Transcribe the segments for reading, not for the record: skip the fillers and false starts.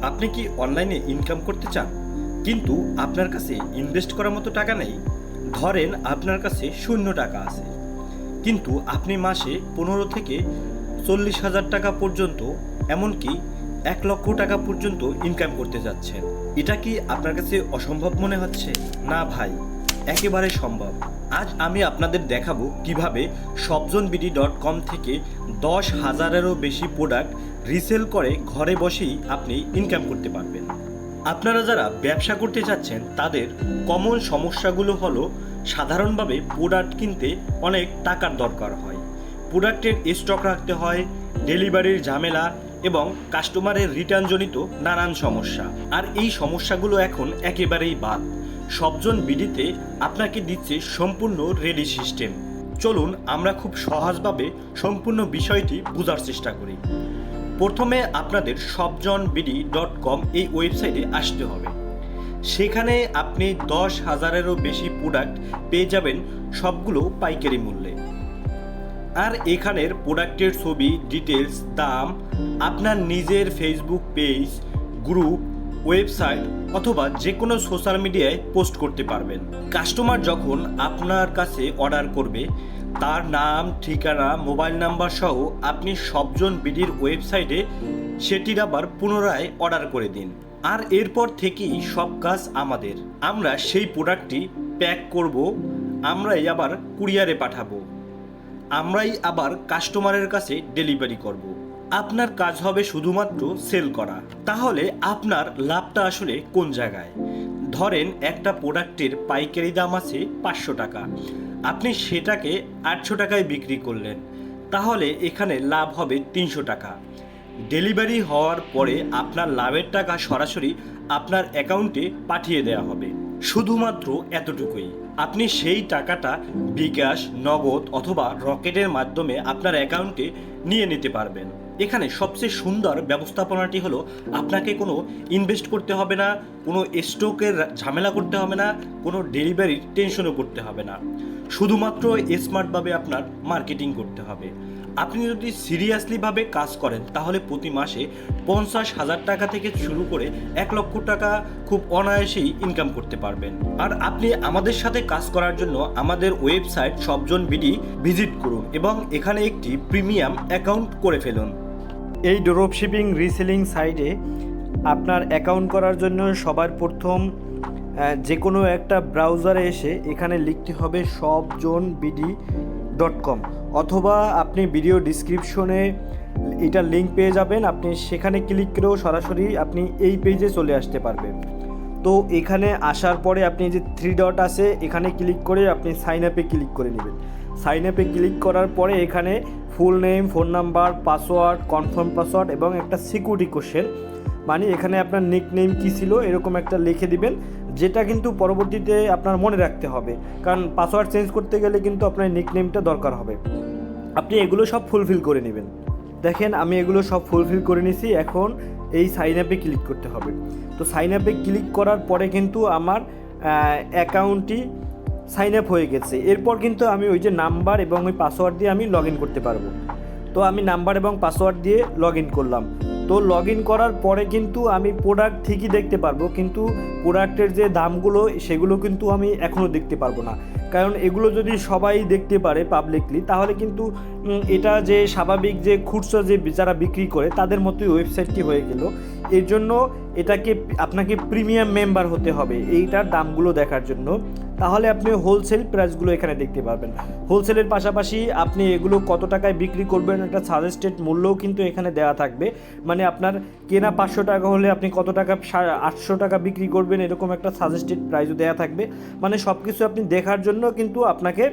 আপনি কি অনলাইনে ইনকাম করতে চান কিন্তু আপনার কাছে ইনভেস্ট করার মতো টাকা নেই? ধরেন আপনার কাছে 0 টাকা আছে, কিন্তু আপনি মাসে 15 থেকে 40 হাজার টাকা পর্যন্ত, এমনকি 1 লক্ষ টাকা পর্যন্ত ইনকাম করতে যাচ্ছেন। এটা কি আপনার কাছে অসম্ভব মনে হচ্ছে? না ভাই, একেবারে সম্ভব। আজ আমি আপনাদের দেখাবো কিভাবে সবজনবিডি.com থেকে 10,000-এরও বেশি প্রোডাক্ট রিসেল করে ঘরে বসেই আপনি ইনকাম করতে পারবেন। আপনারা যারা ব্যবসা করতে চাচ্ছেন তাদের কমন সমস্যাগুলো হলো, সাধারণভাবে প্রোডাক্ট কিনতে অনেক টাকার দরকার হয়, প্রোডাক্টের স্টক রাখতে হয়, ডেলিভারির ঝামেলা এবং কাস্টমারের রিটার্নজনিত নানান সমস্যা। আর এই সমস্যাগুলো এখন একেবারেই বাদ। সবজন বিডিতে আপনাকে দিচ্ছে সম্পূর্ণ রেডি সিস্টেম। চলুন আমরা খুব সহজভাবে সম্পূর্ণ বিষয়টি বোঝার চেষ্টা করি। প্রথমে আপনাদের সবজনবিডি.com এই ওয়েবসাইটে আসতে হবে। সেখানে আপনি 10,000-এরও বেশি প্রোডাক্ট পেয়ে যাবেন, সবগুলো পাইকারি মূল্যে। আর এখানের প্রোডাক্টের ছবি, ডিটেলস, দাম আপনার নিজের ফেসবুক পেজ, গ্রুপ, ওয়েবসাইট অথবা যে কোনো সোশ্যাল মিডিয়ায় পোস্ট করতে পারবেন। কাস্টমার যখন আপনার কাছে অর্ডার করবে, তার নাম, ঠিকানা, মোবাইল নাম্বার সহ আপনি সবজন বিডির ওয়েবসাইটে সেটির আবার পুনরায় অর্ডার করে দিন। আর এরপর থেকেই সব কাজ আমাদের। আমরা সেই প্রোডাক্টটি প্যাক করব, আমরাই আবার কুরিয়ারে পাঠাবো, আমরাই আবার কাস্টমারের কাছে ডেলিভারি করব। আপনার কাজ হবে শুধুমাত্র সেল করা। তাহলে আপনার লাভটা আসলে কোন জায়গায়? ধরেন একটা প্রোডাক্টের পাইকারি দাম আছে 500 টাকা, আপনি সেটাকে 800 টাকায় বিক্রি করলেন, তাহলে এখানে লাভ হবে 300 টাকা। ডেলিভারি হওয়ার পরে আপনার লাভের টাকা সরাসরি আপনার অ্যাকাউন্টে পাঠিয়ে দেওয়া হবে। শুধুমাত্র এতটুকুই। আপনি সেই টাকাটা বিকাশ, নগদ অথবা রকেটের মাধ্যমে আপনার অ্যাকাউন্টে নিয়ে নিতে পারবেন। এখানে সবচেয়ে সুন্দর ব্যবস্থাপনাটি হলো, আপনাকে কোনো ইনভেস্ট করতে হবে না, কোনো স্টকের ঝামেলা করতে হবে না, কোনো ডেলিভারির টেনশনও করতে হবে না। শুধুমাত্র স্মার্টভাবে আপনার মার্কেটিং করতে হবে। আপনি যদি সিরিয়াসলিভাবে কাজ করেন তাহলে প্রতি মাসে 50,000 টাকা থেকে শুরু করে 1 লক্ষ টাকা খুব অনায়াসেই ইনকাম করতে পারবেন। আর আপনি আমাদের সাথে কাজ করার জন্য আমাদের ওয়েবসাইট সবজন বিডি ভিজিট করুন এবং এখানে একটি প্রিমিয়াম অ্যাকাউন্ট করে ফেলুন। এই ড্রপশিপিং রিসেলিং সাইটে আপনার অ্যাকাউন্ট করার জন্য সবার প্রথম যে কোনো একটা ব্রাউজারে এসে এখানে লিখতে হবে সবজনবিডি.com, অথবা আপনি ভিডিও ডিসক্রিপশনে এটা লিঙ্ক পেয়ে যাবেন, আপনি সেখানে ক্লিক করেও সরাসরি আপনি এই পেজে চলে আসতে পারবেন। তো এখানে আসার পরে আপনি যে 3 ডট আছে এখানে ক্লিক করে আপনি সাইন আপে ক্লিক করে নেবেন। সাইন আপে ক্লিক করার পরে এখানে full name, phone number, password, confirm password এবং একটা সিকিউরিটি কোশ্চেন, মানে এখানে আপনার নিক নেম কী ছিল এরকম একটা লিখে দিবেন, যেটা কিন্তু পরবর্তীতে আপনার মনে রাখতে হবে, কারণ পাসওয়ার্ড চেঞ্জ করতে গেলে কিন্তু আপনার নিক নেমটা দরকার হবে। আপনি এগুলো সব ফুলফিল করে নেবেন। দেখেন আমি এগুলো সব ফুলফিল করে নিছি, এখন এই সাইন আপে ক্লিক করতে হবে। তো সাইন আপে ক্লিক করার পরে কিন্তু আমার অ্যাকাউন্টটি সাইন আপ হয়ে গেছে। এরপর কিন্তু আমি ওই যে নাম্বার এবং ওই পাসওয়ার্ড দিয়ে আমি লগ ইন করতে পারবো। তো আমি নাম্বার এবং পাসওয়ার্ড দিয়ে লগ ইন করলাম। তো লগ ইন করার পরে কিন্তু আমি প্রোডাক্ট ঠিকই দেখতে পারবো, কিন্তু প্রোডাক্টের যে দামগুলো সেগুলো কিন্তু আমি এখনও দেখতে পারবো না, কারণ এগুলো যদি সবাই দেখতে পারে পাবলিকলি তাহলে কিন্তু এটা যে স্বাভাবিক যে খুচরা যে যারা বিক্রি করে তাদের মতোই ওয়েবসাইটটি হয়ে গেল। এর জন্য এটাকে আপনাকে প্রিমিয়াম মেম্বার হতে হবে এইটার দামগুলো দেখার জন্য, তাহলে আপনি হোলসেল প্রাইসগুলো এখানে দেখতে পারবেন। হোলসেলের পাশাপাশি আপনি এগুলো কত টাকায় বিক্রি করবেন একটা সাজেস্টেড মূল্যও কিন্তু এখানে দেওয়া থাকবে, মানে আপনার কেনা 500 টাকা হলে আপনি কত টাকা 800 টাকা বিক্রি করবেন এরকম একটা সাজেস্টেড প্রাইসও দেওয়া থাকবে। মানে সব কিছু আপনি দেখার জন্য কিন্তু আপনাকে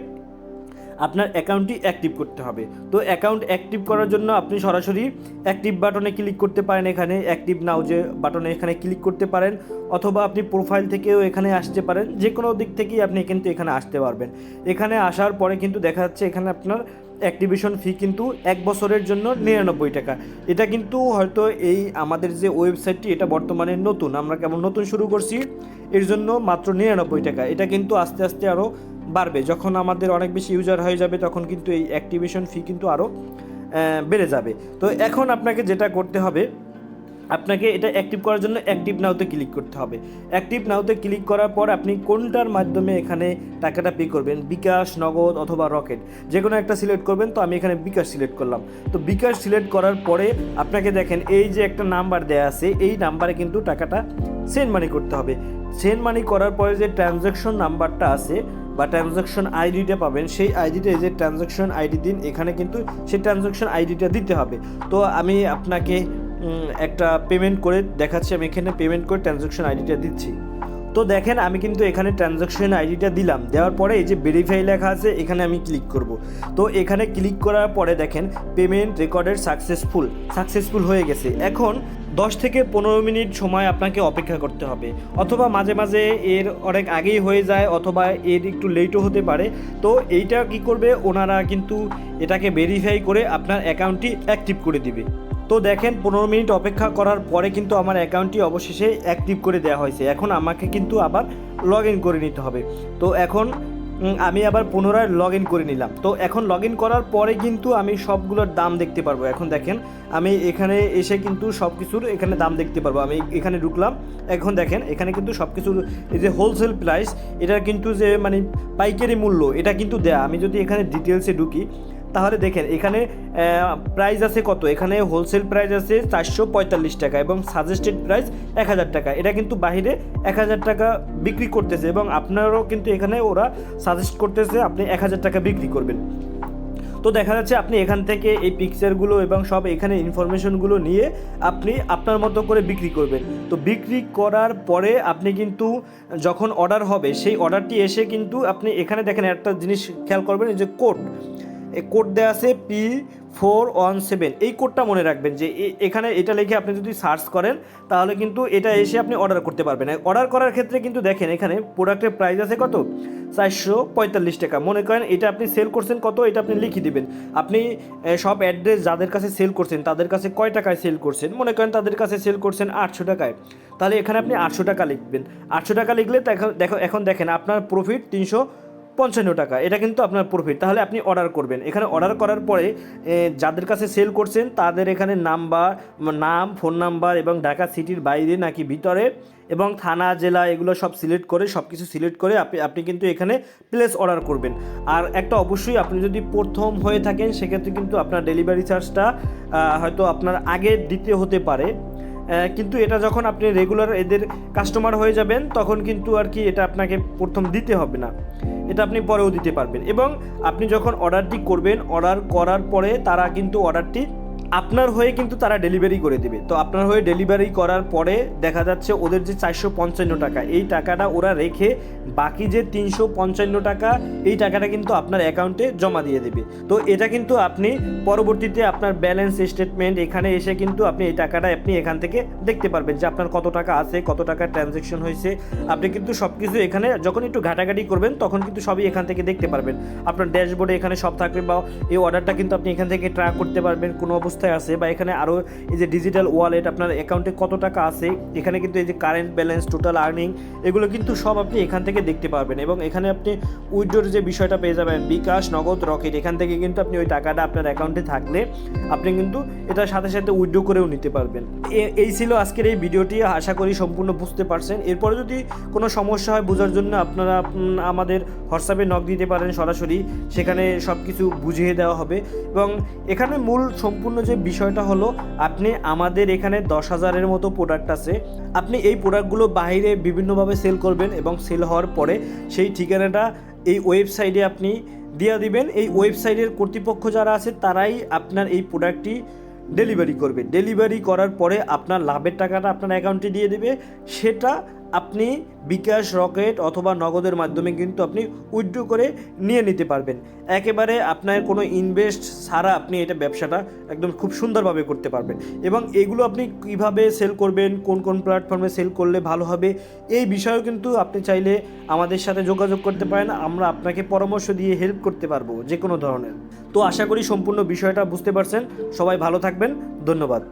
আপনার অ্যাকাউন্টটি অ্যাক্টিভ করতে হবে। তো অ্যাকাউন্ট অ্যাক্টিভ করার জন্য আপনি সরাসরি অ্যাক্টিভ বাটনে ক্লিক করতে পারেন, এখানে অ্যাক্টিভ নাও যে বাটনে এখানে ক্লিক করতে পারেন, অথবা আপনি প্রোফাইল থেকেও এখানে আসতে পারেন, যে কোনো দিক থেকেই আপনি কিন্তু এখানে আসতে পারবেন। এখানে আসার পরে কিন্তু দেখা যাচ্ছে এখানে আপনার অ্যাক্টিভেশন ফি কিন্তু 1 বছরের জন্য 99 টাকা। এটা কিন্তু হয়তো এই আমাদের যে ওয়েবসাইটটি এটা বর্তমানে নতুন, আমরা কেমন নতুন শুরু করছি, এর জন্য মাত্র 99 টাকা। এটা কিন্তু আস্তে আস্তে আরও বাড়বে, যখন আমাদের অনেক বেশি ইউজার হয়ে যাবে তখন কিন্তু এই অ্যাক্টিভেশন ফি কিন্তু আরও বেড়ে যাবে। তো এখন আপনাকে যেটা করতে হবে, আপনাকে এটা অ্যাক্টিভ করার জন্য অ্যাক্টিভ নাওতে ক্লিক করতে হবে। অ্যাক্টিভ নাওতে ক্লিক করার পর আপনি কোনটার মাধ্যমে এখানে টাকাটা পে করবেন, বিকাশ, নগদ অথবা রকেট, যে কোনো একটা সিলেক্ট করবেন। তো আমি এখানে বিকাশ সিলেক্ট করলাম। তো বিকাশ সিলেক্ট করার পরে আপনাকে দেখেন এই যে একটা নাম্বার দেওয়া আছে, এই নাম্বারে কিন্তু টাকাটা সেন্ড মানি করতে হবে। সেন্ড মানি করার পরে যে ট্রানজ্যাকশন নাম্বারটা আছে বা ট্রানজ্যাকশন আইডিটা পাবেন, সেই আইডিটা, এই যে ট্রানজ্যাকশন আইডি দিন, এখানে কিন্তু সেই ট্রানজ্যাকশন আইডিটা দিতে হবে। তো আমি আপনাকে একটা পেমেন্ট করে দেখাচ্ছি। আমি এখানে পেমেন্ট করে ট্রানজ্যাকশন আইডিটা দিচ্ছি। তো দেখেন আমি কিন্তু এখানে ট্রানজ্যাকশন আইডিটা দিলাম, দেওয়ার পরে এই যে ভেরিফাই লেখা আছে এখানে আমি ক্লিক করব। তো এখানে ক্লিক করার পরে দেখেন পেমেন্ট রেকর্ডেড সাকসেসফুল হয়ে গেছে। এখন 10 থেকে 15 মিনিট সময় আপনাকে অপেক্ষা করতে হবে, অথবা মাঝে মাঝে এর অনেক আগেই হয়ে যায়, অথবা এর একটু লেটও হতে পারে। তো এইটা কি করবে, ওনারা কিন্তু এটাকে ভেরিফাই করে আপনার অ্যাকাউন্টটি অ্যাক্টিভ করে দিবে। তো দেখেন 15 মিনিট অপেক্ষা করার পরে কিন্তু আমার অ্যাকাউন্টটি অবশেষে অ্যাক্টিভ করে দেওয়া হয়েছে। এখন আমাকে কিন্তু আবার লগ ইন করে নিতে হবে। তো এখন আমি আবার পুনরায় লগ ইন করে নিলাম। তো এখন লগ ইন করার পরে কিন্তু আমি সবগুলোর দাম দেখতে পারবো। এখন দেখেন আমি এখানে এসে কিন্তু সব কিছুর এখানে দাম দেখতে পারবো। আমি এখানে ঢুকলাম, এখন দেখেন এখানে কিন্তু সব কিছুর এই যে হোলসেল প্রাইস, এটা কিন্তু যে মানে পাইকারি মূল্য, এটা কিন্তু দেয়া। আমি যদি এখানে ডিটেলসে ঢুকি তাহলে দেখেন এখানে প্রাইস আছে কত, এখানে হোলসেল প্রাইস আছে 445 টাকা এবং সাজেস্টেড প্রাইস 1000 টাকা। এটা কিন্তু বাইরে 1000 টাকা বিক্রি করতেছে এবং আপনারও কিন্তু এখানে ওরা সাজেস্ট করতেছে আপনি 1000 টাকা বিক্রি করবেন। তো দেখা যাচ্ছে আপনি এখান থেকে এই পিকচারগুলো এবং সব এখানে ইনফরমেশনগুলো নিয়ে আপনি আপনার মতো করে বিক্রি করবেন। তো বিক্রি করার পরে আপনি কিন্তু যখন অর্ডার হবে, সেই অর্ডারটি এসে কিন্তু আপনি এখানে দেখেন একটা জিনিস খেয়াল করবেন, এই যে কোড দেওয়া আছে P417। এই কোডটা মনে রাখবেন, যে এখানে এটা লিখে আপনি যদি সার্চ করেন তাহলে কিন্তু এটা এসে আপনি অর্ডার করতে পারবেন। অর্ডার করার ক্ষেত্রে কিন্তু দেখেন এখানে প্রোডাক্টের প্রাইস আছে কত, 445 টাকা। মনে করেন এটা আপনি সেল করছেন কত, এটা আপনি লিখে দিবেন। আপনি সব অ্যাড্রেস যাদের কাছে সেল করছেন তাদের কাছে কয় টাকায় সেল করছেন, মনে করেন তাদের কাছে সেল করছেন 800 টাকায়, তাহলে এখানে আপনি 800 টাকা লিখবেন। 800 টাকা লিখলে এখন দেখেন আপনার প্রফিট 355 টাকা। এটা কিন্তু আপনার প্রফিট। তাহলে আপনি অর্ডার করবেন। এখানে অর্ডার করার পরে যাদের কাছে সেল করছেন তাদের এখানে নাম, ফোন নাম্বার এবং ঢাকা সিটির বাইরে নাকি ভিতরে এবং থানা, জেলা, এগুলো সব সিলেক্ট করে, সব কিছু সিলেক্ট করে আপনি কিন্তু এখানে প্লেস অর্ডার করবেন। আর একটা অবশ্যই, আপনি যদি প্রথম হয়ে থাকেন সেক্ষেত্রে কিন্তু আপনার ডেলিভারি চার্জটা হয়তো আপনার আগে দিতে হতে পারে, কিন্তু এটা যখন আপনি রেগুলার এদের কাস্টমার হয়ে যাবেন তখন কিন্তু আর কি এটা আপনাকে প্রথম দিতে হবে না, এটা আপনি পরেও দিতে পারবেন। এবং আপনি যখন অর্ডারটি করবেন, অর্ডার করার পরে তারা কিন্তু অর্ডারটি আপনার হয়ে কিন্তু তারা ডেলিভারি করে দেবে। তো আপনার হয়ে ডেলিভারি করার পরে দেখা যাচ্ছে ওদের যে 455 টাকা, এই টাকাটা ওরা রেখে বাকি যে 355 টাকা, এই টাকাটা কিন্তু আপনার অ্যাকাউন্টে জমা দিয়ে দেবে। তো এটা কিন্তু আপনি পরবর্তীতে আপনার ব্যালেন্স স্টেটমেন্ট এখানে এসে কিন্তু আপনি এই টাকাটা আপনি এখান থেকে দেখতে পারবেন যে আপনার কত টাকা আছে, কত টাকা ট্রানজ্যাকশন হয়েছে। আপনি কিন্তু সব কিছু এখানে যখন একটু ঘাটাঘাটি করবেন তখন কিন্তু সবই এখান থেকে দেখতে পারবেন। আপনার ড্যাশবোর্ডে এখানে সব থাকবে, বা এই অর্ডারটা কিন্তু আপনি এখান থেকে ট্র্যাক করতে পারবেন কোন অবস্থায় আছে। বা এখানে আরও এই যে ডিজিটাল ওয়ালেট, আপনার অ্যাকাউন্টে কত টাকা আছে, এখানে কিন্তু এই যে কারেন্ট ব্যালেন্স, টোটাল আর্নিং, এগুলো কিন্তু সব আপনি এখান থেকে দেখতে পারবেন। এবং এখানে আপনি উইথড্রোর যে বিষয়টা পেয়ে যাবেন, বিকাশ, নগদ, রকেট, এখান থেকে কিন্তু আপনি ওই টাকাটা আপনার অ্যাকাউন্টে থাকলে আপনি কিন্তু এটার সাথে সাথে উইথড্রো করেও নিতে পারবেন। এই ছিল আজকের এই ভিডিওটি, আশা করি সম্পূর্ণ বুঝতে পারছেন। এরপরে যদি কোনো সমস্যা হয় বোঝার জন্য আপনারা আমাদের হোয়াটসঅ্যাপে নক দিতে পারেন সরাসরি, সেখানে সব কিছু বুঝিয়ে দেওয়া হবে। এবং এখানে মূল সম্পূর্ণ যে বিষয়টা হলো, আপনি আমাদের এখানে 10,000-এর মতো প্রোডাক্ট আছে। আপনি এই প্রোডাক্টগুলো বাইরে বিভিন্নভাবে সেল করবেন এবং সেল হওয়ার পরে সেই ঠিকানাটা এই ওয়েবসাইটে আপনি দিয়ে দিবেন। এই ওয়েবসাইটের কর্তৃপক্ষ যারা আছে তারাই আপনার এই প্রোডাক্টটি ডেলিভারি করবে। ডেলিভারি করার পরে আপনার লাভের টাকাটা আপনার অ্যাকাউন্টে দিয়ে দেবে। সেটা আপনি বিকাশ, রকেট অথবা নগদের মাধ্যমে কিন্তু আপনি উইথড্র করে নিয়ে নিতে পারবেন। একেবারে আপনার কোনো ইনভেস্ট ছাড়া আপনি এটা ব্যবসাটা একদম খুব সুন্দরভাবে করতে পারবেন। এবং এগুলো আপনি কীভাবে সেল করবেন, কোন কোন প্ল্যাটফর্মে সেল করলে ভালো হবে, এই বিষয়েও কিন্তু আপনি চাইলে আমাদের সাথে যোগাযোগ করতে পারেন। আমরা আপনাকে পরামর্শ দিয়ে হেল্প করতে পারবো যে কোনো ধরনের। তো আশা করি সম্পূর্ণ বিষয়টা বুঝতে পারছেন। সবাই ভালো থাকবেন, ধন্যবাদ।